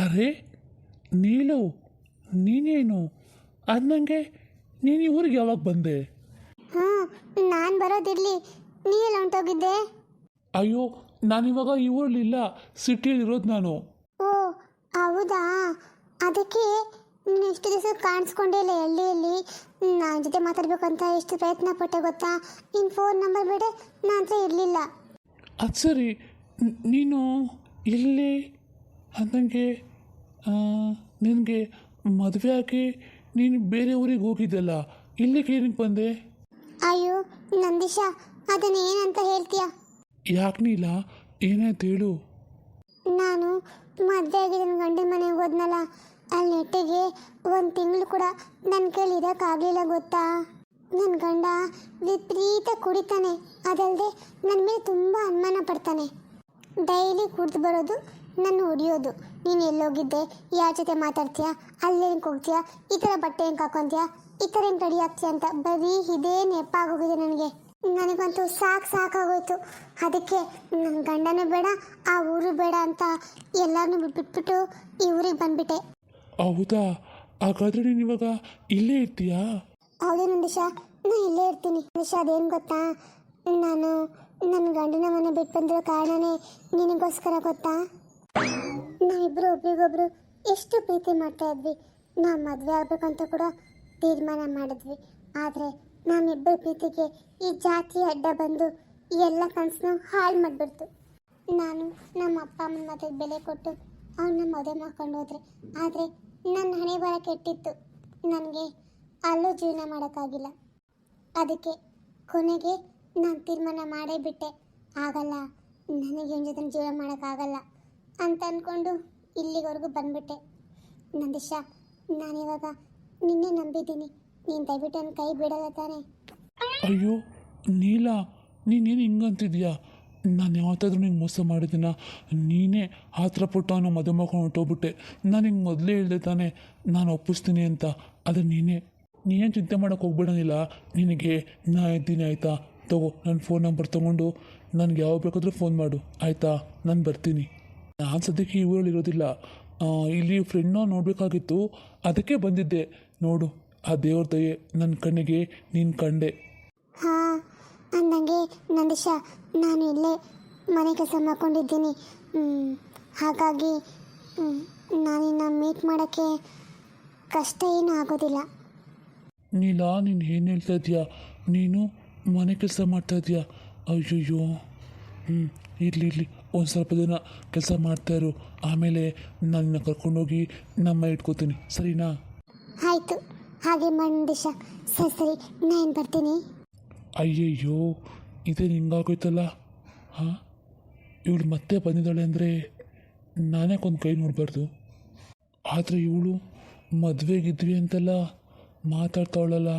ಅರೆ ನೀಲು, ನೀನೇನು ಅದು ನನಗೆ ನೀನು ಈ ಊರಿಗೆ ಯಾವಾಗ ಬಂದೆ? ಹಾಂ, ನಾನು ಬರೋದಿರಲಿ, ನೀವೆಲ್ಲ ಹೊಂಟೋಗಿದ್ದೆ? ಅಯ್ಯೋ, ನಾನಿವಾಗ ಈ ಊರಲ್ಲಿಲ್ಲ, ಸಿಟಿಯಲ್ಲಿರೋದು ನಾನು. ಓ ಹೌದಾ, ಅದಕ್ಕೆ ನೀನು ಇಷ್ಟು ದಿವಸ ಕಾಣಿಸ್ಕೊಂಡೇ ಇಲ್ಲ ಹಳ್ಳಿಯಲ್ಲಿ. ನನ್ನ ಜೊತೆ ಮಾತಾಡ್ಬೇಕಂತ ಎಷ್ಟು ಪ್ರಯತ್ನ ಪಟ್ಟೆ ಗೊತ್ತಾ? ನಿನ್ನ ಫೋನ್ ನಂಬರ್ ಬೇಡ ನನ್ನ ಹತ್ರ ಇರಲಿಲ್ಲ. ಅದು ಸರಿ, ನೀನು ಇಲ್ಲಿ ಅಂದಂಗೆ ನಿನಗೆ ಮದುವೆ ಆಗಿ ನೀನು ಬೇರೆ ಊರಿಗೆ ಹೋಗಿದ್ದಲ್ಲ, ಇಲ್ಲಿಗೆ ಏನಕ್ಕೆ ಬಂದೆ? ಅಯ್ಯೋ ನಂದಿಶಾ, ಅದನ್ನ ಏನಂತ ಹೇಳ್ತೀಯ? ಯಾಕೆ ನೀಲ, ಏನಾಯ್ತು ಹೇಳು. ನಾನು ಮದುವೆ ಆಗಿ ನನ್ನ ಗಂಡನ ಮನೆಗೆ ಹೋದ್ನಲ್ಲ, ಅಲ್ಲಿ ನೆಟ್ಟಿಗೆ 1 ತಿಂಗಳು ಕೂಡ ನನ್ನ ಕೈಲಿ ಇರೋಕ್ಕಾಗಲಿಲ್ಲ ಗೊತ್ತಾ? ನನ್ನ ಗಂಡ ವಿಪರೀತ ಕುಡಿತಾನೆ, ಅದಲ್ಲದೆ ನನ್ನ ಮೇಲೆ ತುಂಬ ಅನುಮಾನ ಪಡ್ತಾನೆ. ಡೈಲಿ ಕುಡ್ದು ಬರೋದು, ನನ್ನ ಹೊಡಿಯೋದು. ನೀನು ಎಲ್ಲೋಗಿದ್ದೆ, ಯಾರ ಜೊತೆ ಮಾತಾಡ್ತೀಯಾ, ಅಲ್ಲೇನಕ್ಕೆ ಹೋಗ್ತೀಯಾ, ಈ ಥರ ಬಟ್ಟೆ ಹೆಂಗೆ ಹಾಕೊತೀಯಾ, ಈ ಥರ ಹೆಂಗೆ ರೆಡಿ ಆಗ್ತೀಯ ಅಂತ ಬರೀ ಇದೇ ನೆಪ ಆಗೋಗಿದೆ ನನಗೆ. ನನಗಂತೂ ಸಾಕಾಗೋಯ್ತು. ಅದಕ್ಕೆ ನನ್ನ ಗಂಡನೂ ಬೇಡ, ಆ ಊರು ಬೇಡ ಅಂತ ಎಲ್ಲರನ್ನೂ ಬಿಟ್ಬಿಟ್ಟು ಈ ಊರಿಗೆ ಬಂದ್ಬಿಟ್ಟೆ. ಹೌದಾ, ಹಾಗಾದ್ರೆ ನೀನು ಇವಾಗ ಇಲ್ಲೇ ಇರ್ತೀಯಾ? ಹೌದು ನಂದಿಶಾ, ನಾನು ಇಲ್ಲೇ ಇರ್ತೀನಿ. ನಂದಿಶಾ, ಅದೇನು ಗೊತ್ತಾ, ನಾನು ನನ್ನ ಗಂಡನ ಮನೆ ಬಿಟ್ಟು ಬಂದಿರೋ ಕಾರಣನೇ ನಿನಗೋಸ್ಕರ ಗೊತ್ತಾ? ನಾವಿಬ್ಬರು ಒಬ್ರಿಗೊಬ್ರು ಎಷ್ಟು ಪ್ರೀತಿ ಮಾಡ್ತಾ ಇದ್ವಿ. ನಾವು ಮದುವೆ ಆಗಬೇಕಂತ ಕೂಡ ತೀರ್ಮಾನ ಮಾಡಿದ್ವಿ. ಆದರೆ ನಮ್ಮಿಬ್ಬರ ಪ್ರೀತಿಗೆ ಈ ಜಾತಿ ಅಡ್ಡ ಬಂದು ಎಲ್ಲ ಕನಸನ್ನು ಹಾಳು ಮಾಡಿಬಿಡ್ತು. ನಾನು ನಮ್ಮ ಅಪ್ಪ ಅಮ್ಮನ ಮಾತಿಗೆ ಬೆಲೆ ಕೊಟ್ಟು ಅವನ್ನ ಮದುವೆ ಮಾಡ್ಕೊಂಡು ಹೋದ್ರೆ, ಆದರೆ ನನ್ನ ಹಣೆ ಬರ ಕೆಟ್ಟಿತ್ತು. ನನಗೆ ಅಲ್ಲೂ ಜೀವನ ಮಾಡೋಕ್ಕಾಗಿಲ್ಲ. ಅದಕ್ಕೆ ಕೊನೆಗೆ ನಾನು ತೀರ್ಮಾನ ಮಾಡೇ ಬಿಟ್ಟೆ. ಆಗಲ್ಲ, ನನಗೆ ಏನು ಜೊತೆ ಜೀವನ ಮಾಡೋಕ್ಕಾಗಲ್ಲ ಅಂತ ಅಂದ್ಕೊಂಡು ಇಲ್ಲಿವರೆಗೂ ಬಂದ್ಬಿಟ್ಟೆ. ನಂದಿಶಾ, ನಾನಿವಾಗ ನಿನ್ನೆ ನಂಬಿದ್ದೀನಿ. ನೀನು ದಯವಿಟ್ಟು ನನ್ನ ಕೈ ಬಿಡಲ್ಲ ತಾನೆ? ಅಯ್ಯೋ ನೀಲ, ನೀನೇನು ಹಿಂಗಂತಿದ್ಯಾ? ನಾನು ಯಾವತ್ತಾದ್ರೂ ನಿಂಗೆ ಮೋಸ ಮಾಡಿದ್ದೀನ? ನೀನೇ ಹತ್ರ ಪುಟ್ಟು ಅವನು ಮದುವೆ ಮಾಡ್ಕೊಂಡು ಹೊಟ್ಟೋಗ್ಬಿಟ್ಟೆ. ನಾನು ಹಿಂಗೆ ಮೊದಲೇ ಹೇಳ್ದೆ ತಾನೆ ನಾನು ಒಪ್ಪಿಸ್ತೀನಿ ಅಂತ. ಅದು ನೀನೇನು ಚಿಂತೆ ಮಾಡೋಕ್ಕೆ ಹೋಗ್ಬಿಡೋನಿಲ್ಲ. ನಿನಗೆ ನಾ ಇದ್ದೀನಿ ಆಯಿತಾ? ತಗೋ, ನನ್ನ ಫೋನ್ ನಂಬರ್ ತೊಗೊಂಡು ನನಗೆ ಯಾವಾಗ ಬೇಕಾದರೂ ಫೋನ್ ಮಾಡು ಆಯಿತಾ? ನಾನು ಬರ್ತೀನಿ. ನಾನು ಸದ್ಯಕ್ಕೆ ಈ ಊರಲ್ಲಿ ಇರೋದಿಲ್ಲ, ಇಲ್ಲಿ ಫ್ರೆಂಡ್ನ ನೋಡಬೇಕಾಗಿತ್ತು, ಅದಕ್ಕೆ ಬಂದಿದ್ದೆ. ನೋಡು, ಆ ದೇವ್ರ ದಯೆ ನನ್ನ ಕಣ್ಣಿಗೆ ನೀನು ಕಂಡೆ. ಹಾಂ, ಅಂದಂಗೆ ನಂದಿಶಾ, ನಾನು ಇಲ್ಲೇ ಮನೆ ಕೆಲಸ ಮಾಡ್ಕೊಂಡಿದ್ದೀನಿ. ಹಾಗಾಗಿ ನಾನಿನ್ನ ಮೀಟ್ ಮಾಡೋಕ್ಕೆ ಕಷ್ಟ ಏನೂ ಆಗೋದಿಲ್ಲ. ನೀಲ, ನೀನು ಏನು ಹೇಳ್ತಾ ಇದೀಯಾ? ನೀನು ಮನೆ ಕೆಲಸ ಮಾಡ್ತಾ ಇದೀಯಾ? ಅಯ್ಯಯ್ಯೋ, ಇರಲಿ ಒಂದು ಸ್ವಲ್ಪ ದಿನ ಕೆಲಸ ಮಾಡ್ತಾಯಿರು, ಆಮೇಲೆ ನನ್ನ ಕರ್ಕೊಂಡೋಗಿ ನಮ್ಮ ಇಟ್ಕೋತೀನಿ, ಸರಿನಾ? ಆಯಿತು, ಹಾಗೆ ಮಾಡಿ ನಂದಿಶಾ. ಸರಿ, ನಾನು ಬರ್ತೀನಿ. ಅಯ್ಯಯ್ಯೋ, ಇದೇನು ಹಿಂಗಾಗೋಯ್ತಲ್ಲ. ಹಾಂ, ಇವಳು ಮತ್ತೆ ಬಂದಿದ್ದಾಳೆ ಅಂದರೆ ನಾನ್ಯಾಕೊಂದು ಕೈ ನೋಡಬಾರ್ದು. ಆದರೆ ಇವಳು ಮದುವೆಗಿದ್ವಿ ಅಂತೆಲ್ಲ ಮಾತಾಡ್ತಾವಳಲ್ಲ,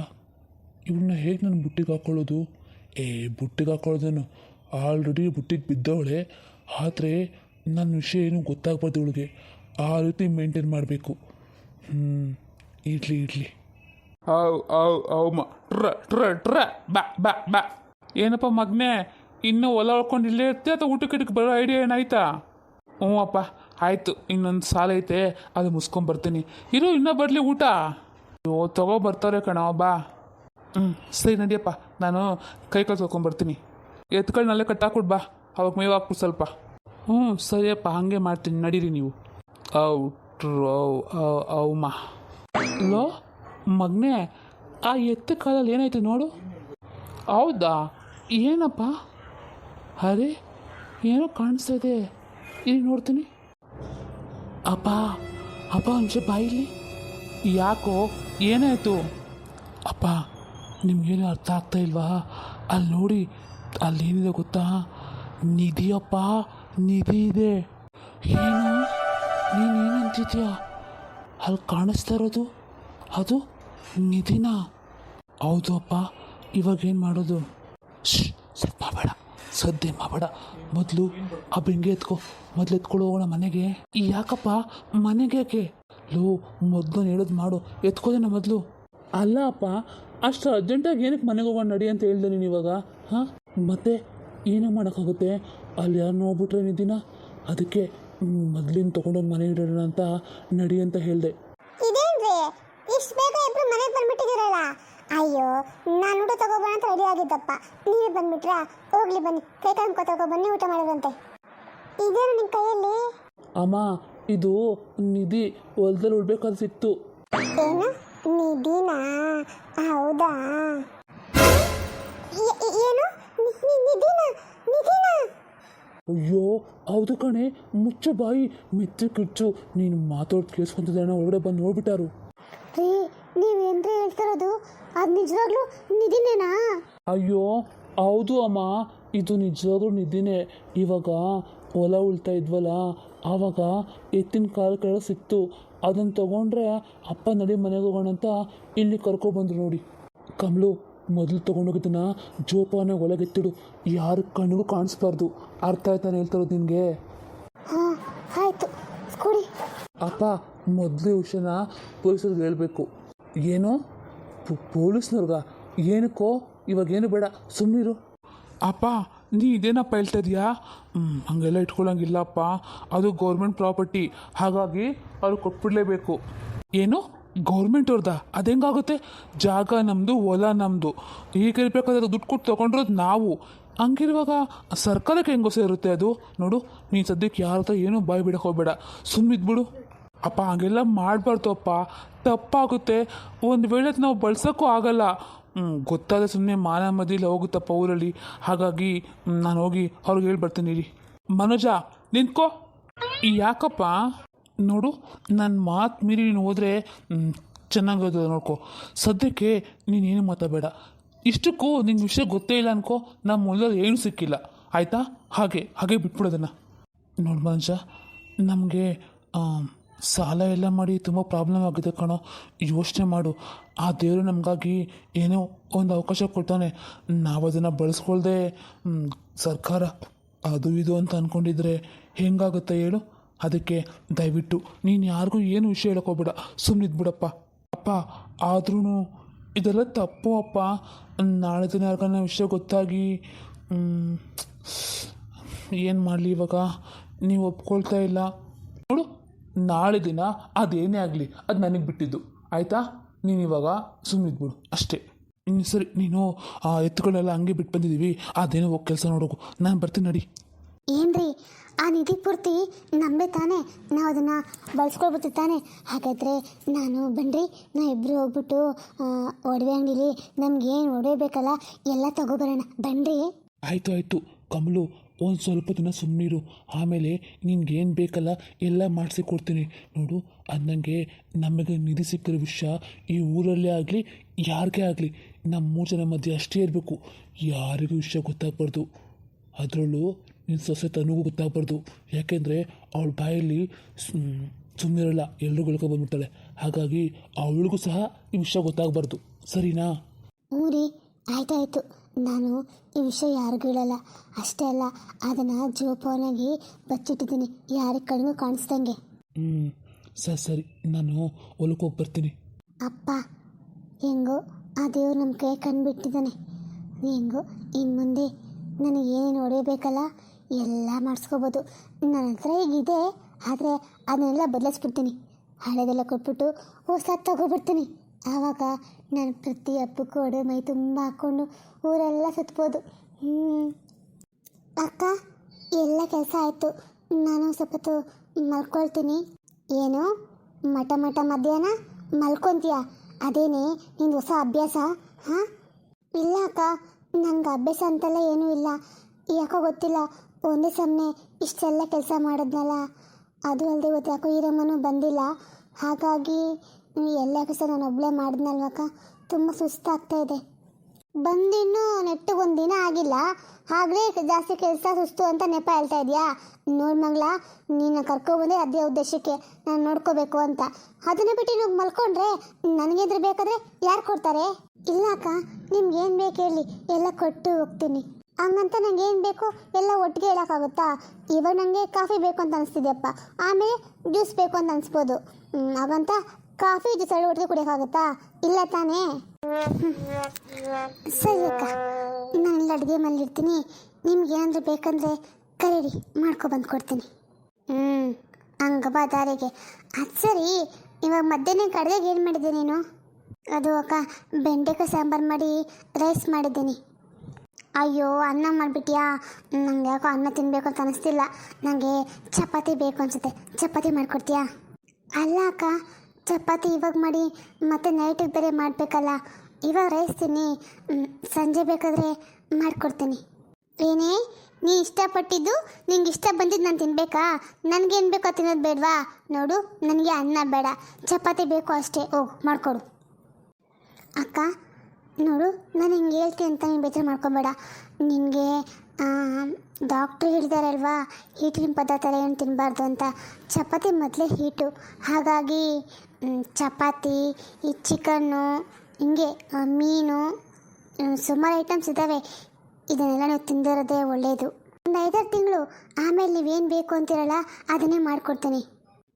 ಇವಳನ್ನ ಹೇಗೆ ನಾನು ಬುಟ್ಟಿಗೆ ಹಾಕ್ಕೊಳ್ಳೋದು? ಬುಟ್ಟಿಗೆ ಹಾಕ್ಕೊಳ್ಳೋದೇನು, ಆಲ್ರೆಡಿ ಬುಟ್ಟಿಗೆ ಬಿದ್ದವಳೆ. ಆದರೆ ನನ್ನ ವಿಷಯ ಏನೂ ಗೊತ್ತಾಗ್ಬಾರ್ದು ಇವಳಿಗೆ, ಆ ರೀತಿ ಮೇಂಟೈನ್ ಮಾಡಬೇಕು. ಇರಲಿ. ಬಾ. ಏನಪ್ಪ ಮಗನೇ, ಇನ್ನೂ ಹೊಲ ಹೊಳ್ಕೊಂಡು ಇಲ್ಲೇ ಇರ್ತೀಯ ಅಥವಾ ಊಟಕ್ಕೆ ಬರೋ ಐಡಿಯಾ ಏನಾಯ್ತಾ? ಹ್ಞೂ ಅಪ್ಪ, ಆಯಿತು, ಇನ್ನೊಂದು ಸಾಲ ಐತೆ, ಅದು ಮುಸ್ಕೊಂಬರ್ತೀನಿ. ಇನ್ನೂ ಬರಲಿ ಊಟ. ತಗೋ ಬರ್ತಾರೆ ಕಣ, ಬಾ. ಸರಿ ನಡಿಯಪ್ಪ, ನಾನು ಕೈ ಕಾಲು ತೊಗೊಂಬರ್ತೀನಿ. ಎತ್ಕೊಳ್ಳಿ ಕಟ್ಟಾಕ್ಬಿಟ್ಟು ಬಾ, ಅವಾಗ ಮೇವು ಹಾಕ್ಬಿಟ್ಟು ಸ್ವಲ್ಪ. ಸರಿಯಪ್ಪ, ಹಾಗೆ ಮಾಡ್ತೀನಿ, ನಡೀರಿ ನೀವು. ಔಮ್ಮ ಲೋ ಮಗನೇ, ಆ ಎತ್ತ ಕಾಲಲ್ಲಿ ಏನಾಯ್ತು ನೋಡು. ಹೌದಾ, ಏನಪ್ಪ? ಅರೆ, ಏನೋ ಕಾಣಿಸ್ತಾ ಇದೆ, ಇಲ್ಲಿ ನೋಡ್ತೀನಿ. ಅಪ್ಪ ಒಂಚೂರು ಬಾಯಿಲಿ. ಯಾಕೋ, ಏನಾಯಿತು? ಅಪ್ಪ, ನಿಮಗೇನು ಅರ್ಥ ಆಗ್ತಾ ಇಲ್ವಾ? ಅಲ್ಲಿ ನೋಡಿ, ಅಲ್ಲೇನಿದೆ ಗೊತ್ತಾ? ನಿಧಿಯಪ್ಪ, ನಿಧಿ ಇದೆ. ಏನು, ನೀನೇನಂತಿದ್ಯಾ? ಅಲ್ಲಿ ಕಾಣಿಸ್ತಾ ಇರೋದು ಅದು ನಿಧಿನ? ಹೌದು ಅಪ್ಪ, ಇವಾಗೇನು ಮಾಡೋದು? ಸದ್ಯ ಮಾಡಬೇಡ, ಮೊದಲು ಆ ಬೆಂಗೆ ಮೊದಲು ಎತ್ಕೊಳ್ಳೋ ಹೋಗೋಣ ಮನೆಗೆ. ಯಾಕಪ್ಪ ಮನೆಗೆ ಯಾಕೆ? ಮೊದಲು ಹೇಳೋದು ಮಾಡು, ಎತ್ಕೋದೇನ ಮೊದಲು. ಅಲ್ಲ ಅಪ್ಪ, ಅಷ್ಟು ಅರ್ಜೆಂಟಾಗಿ ಏನಕ್ಕೆ ಮನೆಗೆ ಹೋಗೋಣ ನಡಿ ಅಂತ ಹೇಳ್ದೆ ನೀನು ಇವಾಗ? ಹಾಂ, ಮತ್ತೆ ಏನೋ ಮಾಡೋಕ್ಕಾಗುತ್ತೆ? ಅಲ್ಲಿ ಯಾರು ನೋಡ್ಬಿಟ್ರೆ ನಿಧಿನ, ಅದಕ್ಕೆ ಮೊದಲಿನ ತೊಗೊಂಡೋಗಿ ಮನೆ ಇಡೋಣ ಅಂತ ನಡಿ ಅಂತ ಹೇಳಿದೆ. ಇದೇನ್ರಿ ಇಷ್ಟು ಬೇಗ ಇಬ್ರು ಮನೆಗೆ ಬಂದ್ಬಿಟ್ಟಿದ್ದೀರಲ್ಲ? ಅಯ್ಯೋ, ನಾನು ಊಟ ತಗೋಬೋಣ ಅಂತ ರೆಡಿ ಆಗಿದ್ದಪ್ಪ, ನೀವೇ ಬಂದ್ಬಿಟ್ರಾ? ಹೋಗ್ಲಿ ಬನ್ನಿ, ಕೈ ಕಾಲು ತಗೋ ಬನ್ನಿ, ಊಟ ಮಾಡೋದಂತೆ. ಇದೇನು ನಿಮ್ಮ ಕೈಯಲ್ಲಿ? ಅಮ್ಮ, ಇದು ನಿಧಿ ಹೊಲದಲ್ಲಿ ಉಳ್ಬೇಕಾದ್ರೆ ಸಿಕ್ತು. ಏನು ನಿಧಿನಾ? ಹೌದಾ? ಏನು ನಿಧಿನಾ? ನಿಧಿನಾ? ಅಯ್ಯೋ ಹೌದು ಕಣೆ, ಮುಚ್ಚು ಬಾಯಿ, ಮೆಚ್ಚು ಕಿಚ್ಚು, ನೀನು ಮಾತಾಡೋದು ಕೇಳಿಸ್ಕೊಂತಿದ್ದಾನೆ, ಒಳಗಡೆ ಬಂದು ನೋಡ್ಬಿಟ್ಟಾರು. ರೀ, ನೀವೇನ್ರಿ ಹೇಳ್ತಿರೋದು? ಅದು ನಿಜವಾಗ್ಲೂ ನಿಧಿನೇನಾ? ಅಯ್ಯೋ ಹೌದು ಅಮ್ಮ, ಇದು ನಿಜವಾಗ್ಲೂ ನಿಧಿನೇ. ಇವಾಗ ಹೊಲ ಉಳ್ತಾ ಇದ್ವಲ್ಲ, ಆವಾಗ ಎತ್ತಿನ ಕಾಲು ಕೆಳಗೆ ಸಿಕ್ತು. ಅದನ್ನು ತೊಗೊಂಡ್ರೆ ಅಪ್ಪ ನಡಿ ಮನೆಗೆ ಹೋಗೋಣ ಅಂತ ಇಲ್ಲಿ ಕರ್ಕೊಬಂದ್ರು ನೋಡಿ. ಕಮಲು, ಮೊದಲು ತೊಗೊಂಡೋಗಿದ್ದನ್ನ ಜೋಪಾನ ಒಳಗೆತ್ತಿಡು, ಯಾರ ಕಣ್ಣಿಗೂ ಕಾಣಿಸ್ಬಾರ್ದು. ಅರ್ಥ ಆಯ್ತಾನೆ ಹೇಳ್ತಾರೋದು ನಿನಗೆ? ಹಾಂ ಆಯಿತು, ಕೊಡಿ. ಅಪ್ಪ, ಮೊದಲು ವಿಷಯನ ಪೊಲೀಸರಿಗೆ ಹೇಳಬೇಕು. ಏನೋ ಪೊಲೀಸ್ನವ್ರಿಗ? ಏನಕ್ಕೋ? ಇವಾಗೇನು ಬೇಡ, ಸುಮ್ಮನಿರು. ಅಪ್ಪ, ನೀ ಇದೇನಪ್ಪ ಹೇಳ್ತಾ ಇದೀಯಾ? ಹಾಗೆಲ್ಲ ಇಟ್ಕೊಳ್ಳೋಂಗಿಲ್ಲಪ್ಪ, ಅದು ಗೌರ್ಮೆಂಟ್ ಪ್ರಾಪರ್ಟಿ, ಹಾಗಾಗಿ ಅವ್ರು ಕೊಟ್ಬಿಡಲೇಬೇಕು. ಏನು ಗೌರ್ಮೆಂಟ್ ಅವ್ರದ್ದ? ಅದು ಹೆಂಗಾಗುತ್ತೆ? ಜಾಗ ನಮ್ಮದು, ಹೊಲ ನಮ್ಮದು, ಈಗ ಇರಬೇಕಾದ್ರೆ ದುಡ್ಡು ಕೊಟ್ಟು ತೊಗೊಂಡಿರೋದು ನಾವು. ಹಂಗಿರುವಾಗ ಸರ್ಕಾರಕ್ಕೆ ಹೆಂಗೋ ಸೇರುತ್ತೆ ಅದು? ನೋಡು, ನೀನು ಸದ್ಯಕ್ಕೆ ಯಾರ ಹತ್ರ ಏನೂ ಬಾಯಿ ಬಿಡಕ್ಕೆ ಹೋಗಬೇಡ, ಸುಮ್ಮನಿದ್ಬಿಡು. ಅಪ್ಪ ಹಾಗೆಲ್ಲ ಮಾಡಬಾರ್ದು ಅಪ್ಪ, ತಪ್ಪಾಗುತ್ತೆ. ಒಂದು ವೇಳೆ ನಾವು ಬಳಸೋಕ್ಕೂ ಆಗಲ್ಲ. ಗೊತ್ತಾದ ಸುಮ್ಮನೆ ಮಾನ ಮದಿಲಿ ಹೋಗುತ್ತಪ್ಪ ಊರಲ್ಲಿ. ಹಾಗಾಗಿ ನಾನು ಹೋಗಿ ಅವ್ರಿಗೆ ಹೇಳ್ಬರ್ತೀನಿ ರೀ. ಮನೋಜ, ನಿಂತ್ಕೋ. ಯಾಕಪ್ಪ? ನೋಡು, ನನ್ನ ಮಾತು ಮೀರಿ ನೀನು ಹೋದರೆ ಚೆನ್ನಾಗೋದು ನೋಡ್ಕೊ. ಸದ್ಯಕ್ಕೆ ನೀನೇನು ಮಾತಾಡಬೇಡ. ಇಷ್ಟಕ್ಕೂ ನಿಂಗೆ ವಿಷಯ ಗೊತ್ತೇ ಇಲ್ಲ ಅನ್ಕೋ, ನಮ್ಮ ಮೂಲದಲ್ಲಿ ಏನೂ ಸಿಕ್ಕಿಲ್ಲ, ಆಯಿತಾ? ಹಾಗೆ ಬಿಟ್ಬಿಡೋದನ್ನು. ನೋಡು ಮನುಷ್ಯ, ನಮಗೆ ಸಾಲ ಎಲ್ಲ ಮಾಡಿ ತುಂಬ ಪ್ರಾಬ್ಲಮ್ ಆಗಿದೆ ಕಣೋ. ಯೋಚನೆ ಮಾಡು, ಆ ದೇವರು ನಮಗಾಗಿ ಏನೋ ಒಂದು ಅವಕಾಶ ಕೊಡ್ತಾನೆ. ನಾವು ಅದನ್ನು ಬಳಸ್ಕೊಳ್ದೆ ಸರ್ಕಾರ ಅದು ಇದು ಅಂತ ಅಂದ್ಕೊಂಡಿದ್ರೆ ಹೆಂಗಾಗುತ್ತೆ ಹೇಳು? ಅದಕ್ಕೆ ದಯವಿಟ್ಟು ನೀನು ಯಾರಿಗೂ ಏನು ವಿಷಯ ಹೇಳೋಕ್ಕೋಗ್ಬೇಡ, ಸುಮ್ಮನಿದ್ಬಿಡಪ್ಪ. ಅಪ್ಪ, ಆದ್ರೂ ಇದೆಲ್ಲ ತಪ್ಪು ಅಪ್ಪ. ನಾಳೆ ದಿನ ಯಾರಿಗಾನ ವಿಷಯ ಗೊತ್ತಾಗಿ ಏನು ಮಾಡಲಿ ಇವಾಗ? ನೀವು ಒಪ್ಕೊಳ್ತಾ ಇಲ್ಲ. ನೋಡು, ನಾಳೆ ದಿನ ಅದೇನೇ ಆಗಲಿ ಅದು ನನಗೆ ಬಿಟ್ಟಿದ್ದು, ಆಯಿತಾ? ನೀನು ಇವಾಗ ಸುಮ್ಮನಿದ್ಬಿಡು ಅಷ್ಟೇ. ಸರಿ, ನೀನು ಎತ್ತುಗಳೆಲ್ಲ ಹಂಗೆ ಬಿಟ್ಟು ಬಂದಿದ್ದೀವಿ, ಅದೇನೋ ಹೋಗಿ ಕೆಲಸ ನೋಡೋಕು, ನಾನು ಬರ್ತೀನಿ ನಡಿ. ಏನ್ರಿ, ಆ ನಿಧಿ ಪೂರ್ತಿ ನಮ್ಮೇ ತಾನೇ, ನಾವು ಅದನ್ನು ಬಳಸ್ಕೊಳ್ಬಿಡ್ತೀವಿ ತಾನೇ? ಹಾಗಾದರೆ ನಾನು ಬನ್ನಿರಿ, ನಾವಿಬ್ಬರು ಹೋಗ್ಬಿಟ್ಟು ಒಡವೆ ಅಂಗಡಿಲಿ ನಮಗೇನು ಒಡವೆ ಬೇಕಲ್ಲ ಎಲ್ಲ ತಗೊಬರೋಣ, ಬನ್ನಿರಿ. ಆಯಿತು ಕಮಲು, ಒಂದು ಸ್ವಲ್ಪ ದಿನ ಸುಮ್ಮನಿರು, ಆಮೇಲೆ ನಿನ್ಗೇನು ಬೇಕಲ್ಲ ಎಲ್ಲ ಮಾಡಿಸಿ ಕೊಡ್ತೀನಿ. ನೋಡು, ಅದು ನನಗೆ ನಮಗೆ ನಿಧಿ ಸಿಕ್ಕಿರೋ ವಿಷಯ ಈ ಊರಲ್ಲೇ ಆಗಲಿ ಯಾರಿಗೇ ಆಗಲಿ ನಮ್ಮ 3 ಜನ ಮಧ್ಯೆ ಅಷ್ಟೇ ಇರಬೇಕು, ಯಾರಿಗೂ ವಿಷಯ ಗೊತ್ತಾಗಬಾರ್ದು. ಅದರಲ್ಲೂ ನಿನ್ನ ಸೊಸೆ ತನಗೂ ಗೊತ್ತಾಗಬಾರ್ದು, ಯಾಕೆಂದರೆ ಅವಳ ಬಾಯಲ್ಲಿ ಸುಮ್ಮನಿರಲ್ಲ, ಎಲ್ರಿಗೂ ಬಂದ್ಬಿಡ್ತಾಳೆ. ಹಾಗಾಗಿ ಅವಳಿಗೂ ಸಹ ಈ ವಿಷಯ ಗೊತ್ತಾಗಬಾರ್ದು, ಸರಿನಾ? ಹ್ಞೂ ರೀ, ಆಯಿತಾಯಿತು. ನಾನು ಈ ವಿಷಯ ಯಾರಿಗೂ ಹೇಳಲ್ಲ. ಅಷ್ಟೇ ಅಲ್ಲ, ಅದನ್ನು ಜೋಪಾನಾಗಿ ಬಚ್ಚಿಟ್ಟಿದ್ದೀನಿ, ಯಾರಿಗೆ ಕಣ್ಗೂ ಕಾಣಿಸ್ದಂಗೆ. ಸರಿ, ನಾನು ಹೊಲಕ್ಕೆ ಹೋಗಿ ಬರ್ತೀನಿ. ಅಪ್ಪ, ಹೆಂಗೋ ಆ ದೇವ್ರು ನಮ್ಮ ಕೈ ಕಂಡುಬಿಟ್ಟಿದ್ದಾನೆ. ಹೆಂಗೋ ಇನ್ನು ಮುಂದೆ ನನಗೇನೇನು ಹೊಡೆಯಬೇಕಲ್ಲ ಎಲ್ಲ ಮಾಡಿಸ್ಕೋಬೋದು. ನನ್ನ ಹತ್ರ ಈಗಿದೆ, ಆದರೆ ಅದನ್ನೆಲ್ಲ ಬದಲಾಯಿಸ್ಬಿಡ್ತೀನಿ. ಹಳೆದೆಲ್ಲ ಕೊಟ್ಬಿಟ್ಟು ಹೊಸದು ತಗೊಬಿಡ್ತೀನಿ. ಆವಾಗ ನಾನು ಪ್ರತಿ ಹಬ್ಬಕ್ಕೂ ಒಡವೆ ಮೈ ತುಂಬ ಹಾಕ್ಕೊಂಡು ಊರೆಲ್ಲ ಸುತ್ಬೋದು. ಅಕ್ಕ, ಎಲ್ಲ ಕೆಲಸ ಆಯಿತು, ನಾನು ಸ್ವಲ್ಪ ಮಲ್ಕೊಳ್ತೀನಿ. ಏನು ಮಠ ಮಧ್ಯಾಹ್ನ ಮಲ್ಕೊತೀಯಾ? ಅದೇನೇ ನಿಂದು ಹೊಸ ಅಭ್ಯಾಸ? ಹಾಂ, ಇಲ್ಲ ಅಕ್ಕ, ನನಗೆ ಅಭ್ಯಾಸ ಅಂತೆಲ್ಲ ಏನೂ ಇಲ್ಲ. ಯಾಕೋ ಗೊತ್ತಿಲ್ಲ, ಒಂದೇ ಸಮನೆ ಇಷ್ಟೆಲ್ಲ ಕೆಲಸ ಮಾಡಿದ್ನಲ್ಲ, ಅದು ಅಲ್ಲದೆ ಇವತ್ತು ಯಾಕೋ ಈರಮ್ಮನೂ ಬಂದಿಲ್ಲ. ಹಾಗಾಗಿ ಎಲ್ಲ ಕೆಲಸ ನಾನು ಒಬ್ಬಳೇ ಮಾಡಿದ್ನಲ್ವಕ್ಕ, ತುಂಬ ಸುಸ್ತಾಗ್ತಾಯಿದೆ. ಬಂದಿನ್ನೂ ನೆಟ್ಟಿಗೆ 1 ದಿನ ಆಗಿಲ್ಲ, ಆಗಲೇ ಜಾಸ್ತಿ ಕೆಲಸ ಸುಸ್ತು ಅಂತ ನೆಪ ಹೇಳ್ತಾ ಇದೆಯಾ? ನೋಡಿ ಮಗಳ, ನೀನು ಕರ್ಕೊಬಂದೆ ಅದೇ ಉದ್ದೇಶಕ್ಕೆ, ನಾನು ನೋಡ್ಕೋಬೇಕು ಅಂತ. ಅದನ್ನು ಬಿಟ್ಟು ನೀವು ಮಲ್ಕೊಂಡ್ರೆ ನನಗೇಂದ್ರೆ ಬೇಕಾದರೆ ಯಾರು ಕೊಡ್ತಾರೆ? ಇಲ್ಲ ಅಕ್ಕ, ನಿಮ್ಗೇನು ಬೇಕು ಹೇಳಿ, ಎಲ್ಲ ಕೊಟ್ಟು ಹೋಗ್ತೀನಿ. ಹಂಗಂತ ನಂಗೆ ಏನು ಬೇಕು ಎಲ್ಲ ಒಟ್ಟಿಗೆ ಹೇಳೋಕ್ಕಾಗುತ್ತಾ? ಇವಾಗ ನನಗೆ ಕಾಫಿ ಬೇಕು ಅಂತ ಅನಿಸ್ತಿದೆಯಪ್ಪ, ಆಮೇಲೆ ಜ್ಯೂಸ್ ಬೇಕು ಅಂತ ಅನಿಸ್ಬೋದು. ಹಾಗಂತ ಕಾಫಿ ಜ್ಯೂಸ್ ಎರಡು ಒಟ್ಟಿಗೆ ಕುಡಿಯೋಕ್ಕಾಗುತ್ತಾ? ಇಲ್ಲ ತಾನೇ? ಸರಿ ಅಕ್ಕ, ನಾನೆಲ್ಲ ಅಡುಗೆ ಮನೇಲಿರ್ತೀನಿ, ನಿಮ್ಗೆ ಏನಾದರೂ ಬೇಕಂದರೆ ಕರೀರಿ, ಮಾಡ್ಕೊಬಂದು ಕೊಡ್ತೀನಿ. ಹಂಗ ಬಾ ದಾರಿಗೆ. ಅದು ಸರಿ, ಇವಾಗ ಮಧ್ಯಾಹ್ನ ಕಡ್ದಾಗ ಏನು ಮಾಡಿದ್ದೆ ನೀನು? ಅದು ಅಕ್ಕ, ಬೆಂಡೆಕಾಯಿ ಸಾಂಬಾರು ಮಾಡಿ ರೈಸ್ ಮಾಡಿದ್ದೀನಿ. ಅಯ್ಯೋ, ಅನ್ನ ಮಾಡಿಬಿಟ್ಯಾ? ನಂಗೆ ಯಾಕೋ ಅನ್ನ ತಿನ್ನಬೇಕು ಅಂತ ಅನಿಸ್ತಿಲ್ಲ. ನನಗೆ ಚಪಾತಿ ಬೇಕು ಅನ್ಸುತ್ತೆ. ಚಪಾತಿ ಮಾಡಿಕೊಡ್ತೀಯಾ? ಅಲ್ಲ ಅಕ್ಕ, ಚಪಾತಿ ಇವಾಗ ಮಾಡಿ ಮತ್ತೆ ನೈಟಿಗೆ ಬೇರೆ ಮಾಡಬೇಕಲ್ಲ. ಇವಾಗ ರೈಸ್ ತಿನ್ನಿ, ಸಂಜೆ ಬೇಕಾದರೆ ಮಾಡಿಕೊಡ್ತೀನಿ. ಏನೇ, ನೀ ಇಷ್ಟಪಟ್ಟಿದ್ದು ನಿಂಗೆ ಇಷ್ಟ ಬಂದಿದ್ದು ನಾನು ತಿನ್ನಬೇಕಾ? ನನಗೇನು ಬೇಕೋ ತಿನ್ನೋದು ಬೇಡವಾ? ನೋಡು, ನನಗೆ ಅನ್ನ ಬೇಡ, ಚಪಾತಿ ಬೇಕು ಅಷ್ಟೇ. ಹೋಗು ಮಾಡಿಕೊಡು. ಅಕ್ಕ ನೋಡು, ನಾನು ಹಿಂಗೆ ಹೇಳ್ತೀನಿ ಅಂತ ನೀನು ಬೇಜಾರು ಮಾಡ್ಕೊಬೇಡ. ನಿನಗೆ ಡಾಕ್ಟ್ರು ಹೇಳಿದಾರಲ್ವಾ, ಹೀಟಿನ ಪದಾರ್ಥ ಏನು ತಿನ್ನಬಾರ್ದು ಅಂತ. ಚಪಾತಿ ಮೊದಲೇ ಹೀಟು, ಹಾಗಾಗಿ ಚಪಾತಿ, ಈ ಚಿಕನ್ನು, ಹಿಂಗೆ ಮೀನು, ಸುಮಾರು ಐಟಮ್ಸ್ ಇದ್ದಾವೆ. ಇದನ್ನೆಲ್ಲ ನೀವು ತಿಂದಿರೋದೇ ಒಳ್ಳೆಯದು. ಒಂದು 5-6 ತಿಂಗಳು ಆಮೇಲೆ ನೀವೇನು ಬೇಕು ಅಂತೀರಲ್ಲ ಅದನ್ನೇ ಮಾಡಿಕೊಡ್ತೀನಿ.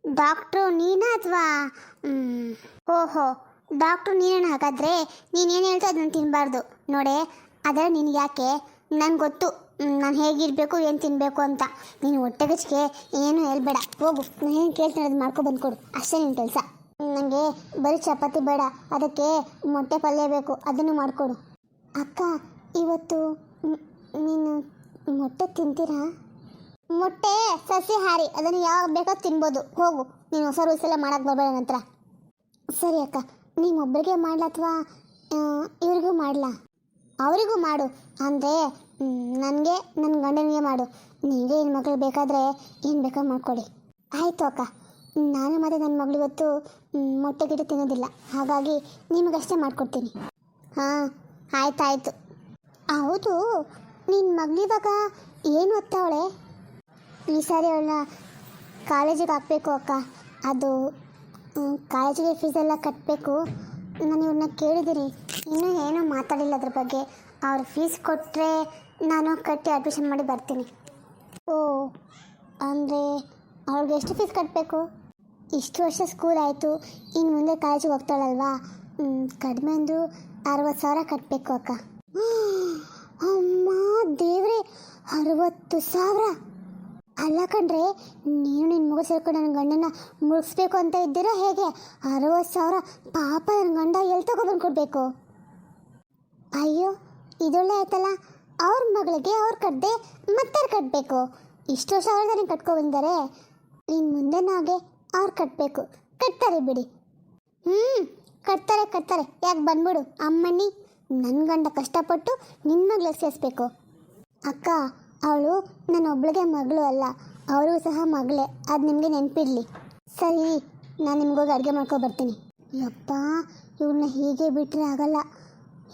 ಡಾಕ್ಟ್ರು ನೀನಾ ಅಥವಾ? ಓಹೋ, ಡಾಕ್ಟ್ರು ನೀನೇನು? ಹಾಗಾದರೆ ನೀನೇನು ಹೇಳ್ತೋ ಅದನ್ನು ತಿನ್ನಬಾರ್ದು ನೋಡೆ. ಆದರೆ ನಿನಗೆ ಯಾಕೆ? ನನಗೆ ಗೊತ್ತು ನಾನು ಹೇಗಿರಬೇಕು, ಏನು ತಿನ್ನಬೇಕು ಅಂತ. ನೀನು ಹೊಟ್ಟೆಗಚ್ಚಿಗೆ ಏನು ಹೇಳ್ಬೇಡ, ಹೋಗು. ನಾನು ಏನು ಕೇಳ್ತೀನಿ ಅದು ಮಾಡ್ಕೊ ಬಂದ್ಕೊಡು, ಅಷ್ಟೇ ನಿನ್ನ ಕೆಲಸ. ನನಗೆ ಬರೀ ಚಪಾತಿ ಬೇಡ, ಅದಕ್ಕೆ ಮೊಟ್ಟೆ ಪಲ್ಯ ಬೇಕು, ಅದನ್ನು ಮಾಡಿಕೊಡು. ಅಕ್ಕ, ಇವತ್ತು ನೀನು ಮೊಟ್ಟೆ ತಿಂತೀರಾ? ಮೊಟ್ಟೆ ಸಸ್ಯಾಹಾರಿ, ಅದನ್ನು ಯಾವಾಗ ಬೇಕೋ ತಿನ್ಬೋದು. ಹೋಗು, ನೀನು ಹೊಸ ರೂಲ್ಸ್ ಎಲ್ಲ ಮಾಡೋಕ್ಕೆ ಬರಬೇಡ ನಂತರ. ಸರಿ ಅಕ್ಕ, ನಿಮ್ಮೊಬ್ಬರಿಗೆ ಮಾಡಲ ಅಥವಾ ಇವ್ರಿಗೂ ಮಾಡಲ? ಅವರಿಗೂ ಮಾಡು, ಅಂದರೆ ನನಗೆ ನನ್ನ ಗಂಡನಿಗೆ ಮಾಡು. ನಿನಗೆ ಹೆಣ್ಣು ಮಕ್ಕಳು ಬೇಕಾದರೆ ಏನು ಬೇಕಾದ್ರೂ ಮಾಡಿಕೊಡಿ. ಆಯಿತು ಅಕ್ಕ, ನಾನು ಮತ್ತು ನನ್ನ ಮಗಳು ಇವತ್ತು ಮೊಟ್ಟೆ ಗಿಡ ತಿನ್ನೋದಿಲ್ಲ, ಹಾಗಾಗಿ ನಿಮಗಷ್ಟೇ ಮಾಡಿಕೊಡ್ತೀನಿ. ಹಾಂ, ಆಯ್ತಾಯಿತು. ಹೌದು, ನಿನ್ನ ಮಗಳಿವಾಗ ಏನು ಓದ್ತಾವಳೆ? ಈ ಸಾರಿ ಅವಳನ್ನ ಕಾಲೇಜಿಗೆ ಹಾಕಬೇಕು ಅಕ್ಕ. ಅದು ಕಾಲೇಜಿಗೆ ಫೀಸೆಲ್ಲ ಕಟ್ಟಬೇಕು. ನಾನು ಇವ್ರನ್ನ ಕೇಳಿದ್ದೀನಿ, ಇನ್ನೂ ಏನೂ ಮಾತಾಡಿಲ್ಲ ಅದ್ರ ಬಗ್ಗೆ. ಅವ್ರು ಫೀಸ್ ಕೊಟ್ಟರೆ ನಾನು ಕಟ್ಟಿ ಅಡ್ಮಿಷನ್ ಮಾಡಿ ಬರ್ತೀನಿ. ಓ, ಅಂದರೆ ಅವ್ಳಿಗೆ ಎಷ್ಟು ಫೀಸ್ ಕಟ್ಟಬೇಕು? ಇಷ್ಟು ವರ್ಷ ಸ್ಕೂಲ್ ಆಯಿತು, ಇನ್ನು ಮುಂದೆ ಕಾಲೇಜಿಗೆ ಹೋಗ್ತಾಳಲ್ವಾ, ಕಡಿಮೆ ಅಂದು 60,000 ಕಟ್ಟಬೇಕು ಅಕ್ಕ. ಅಮ್ಮ ದೇವ್ರೆ, 60,000! ಅಲ್ಲ ಕಣ್ರೆ, ನೀನು ನಿನ್ನ ಮಗ ಸೇರ್ಕೊಂಡು ನನ್ನ ಗಂಡನ ಮುಗಿಸ್ಬೇಕು ಅಂತ ಇದ್ದೀರಾ ಹೇಗೆ? 60,000! ಪಾಪ ನನ್ನ ಗಂಡ ಎಲ್ಲಿ ತಗೊಬಂದು ಕೊಡಬೇಕು? ಅಯ್ಯೋ, ಇದೊಳ್ಳೆ ಆಯ್ತಲ್ಲ. ಅವ್ರ ಮಗಳಿಗೆ ಅವ್ರು ಕಟ್ಟದೆ ಮತ್ತೆ ಕಟ್ಟಬೇಕು. ಇಷ್ಟು ವರ್ಷ ಅವ್ರದಾನೆ ಕಟ್ಕೊಬಂದಿದ್ದಾರೆ, ಇನ್ನು ಮುಂದೆ ನಾಗೆ ಅವ್ರು ಕಟ್ಟಬೇಕು. ಕಟ್ತಾರೆ ಬಿಡಿ. ಕಟ್ತಾರೆ. ಯಾಕೆ ಬಂದ್ಬಿಡು ಅಮ್ಮಣ್ಣಿ. ನನ್ನ ಗಂಡ ಕಷ್ಟಪಟ್ಟು ನಿನ್ನ ಮಗಳಿಗೆ ಸೇರಿಸ್ಬೇಕು. ಅಕ್ಕ, ಅವಳು ನನ್ನ ಒಬ್ಳಿಗೆ ಮಗಳು ಅಲ್ಲ, ಅವರಿಗೂ ಸಹ ಮಗಳೇ, ಅದು ನಿಮಗೆ ನೆನಪಿರಲಿ. ಸರಿ, ನಾನು ನಿಮ್ಗೋಗಿ ಅಡುಗೆ ಮಾಡ್ಕೊಬರ್ತೀನಿ. ಯಪ್ಪ, ಇವ್ಳನ್ನ ಹೀಗೆ ಬಿಟ್ಟರೆ ಆಗಲ್ಲ,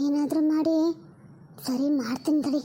ಏನಾದರೂ ಮಾಡಿ ಸರಿ ಮಾಡ್ತೀನಿ ತಡಿ.